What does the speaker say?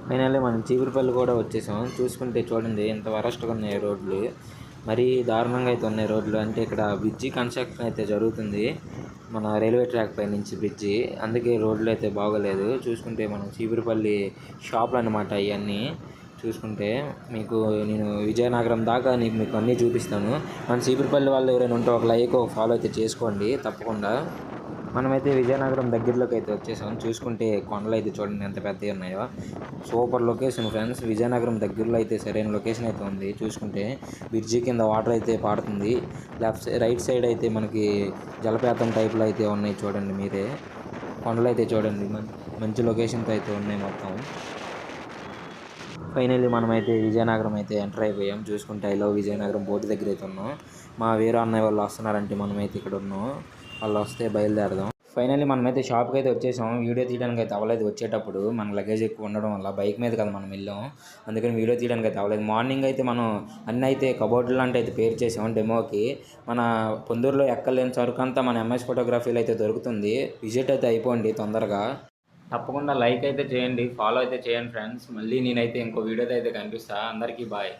Finally మనం చీపురుపల్లి కూడా వచ్చేసాం. చూసుకుంటే చూడండి ఎంత వరస్ట్‌గా ఉన్నాయి రోడ్లు. మరీ దారుణంగా అయితే ఉన్నాయి రోడ్లు. అంటే ఇక్కడ బ్రిడ్జి కన్‌స్ట్రక్షన్ అయితే జరుగుతుంది. మన రైల్వే ట్రాక్ పైనుంచి బ్రిడ్జి. అందుకే రోడ్లు అయితే బాగోలేదు. చూసుకుంటే మనం చీపురుపల్లి షాపులన్నమాట ఇయన్నీ. చూసుకుంటే మీకు నేను విజయనగరం దాకా మీకు అన్నీ చూపిస్తాను. మన చీపురుపల్లి వాళ్ళు ఎవరైనా ఉంటే ఒక లైక్, ఒక ఫాలో అయితే చేసుకోండి తప్పకుండా. మనమైతే విజయనగరం దగ్గరలోకి అయితే వచ్చేసాం. చూసుకుంటే కొండలు అయితే చూడండి ఎంత పెద్దవి ఉన్నాయో. Super location friends. విజయనగరం దగ్గరలో అయితే సరైన లొకేషన్ అయితే ఉంది. చూసుకుంటే బ్రిడ్జి కింద వాటర్ అయితే పారుతుంది. రైట్ సైడ్ అయితే మనకి జలపాతం టైప్లో అయితే ఉన్నాయి చూడండి మీరే. కొండలు అయితే చూడండి మంచి లొకేషన్తో అయితే ఉన్నాయి మొత్తం. ఫైనల్లీ మనమైతే విజయనగరం అయితే ఎంటర్ అయిపోయాం. చూసుకుంటే ఐ లవ్ విజయనగరం బోర్డు దగ్గర అయితే ఉన్నాం. మా వేరే అన్నయ్య వాళ్ళు వస్తున్నారంటే మనమైతే ఇక్కడ ఉన్నాం. వాళ్ళు వస్తే బయలుదేరదాం. ఫైనల్లీ మనమైతే షాప్కి అయితే వచ్చేసాం. వీడియో తీయడానికి అయితే అవ్వలేదు వచ్చేటప్పుడు. మన లగేజ్ ఎక్కువ ఉండడం వల్ల బైక్ మీద కదా మనం వెళ్ళాం. అందుకని వీడియో తీయడానికి అయితే అవ్వలేదు. మార్నింగ్ అయితే మనం అన్నీ అయితే కబోర్డులు అంటే అయితే పేరు చేసాం డెమోకి. మన పొందూరులో ఎక్కలేని సరుకు అంతా మన ఎంఎస్ ఫోటోగ్రఫీలో అయితే దొరుకుతుంది. విజిట్ అయితే అయిపోండి తొందరగా. తప్పకుండా లైక్ అయితే చేయండి, ఫాలో అయితే చేయండి ఫ్రెండ్స్. మళ్ళీ నేనైతే ఇంకో వీడియోతో అయితే కనిపిస్తా. అందరికీ బాయ్.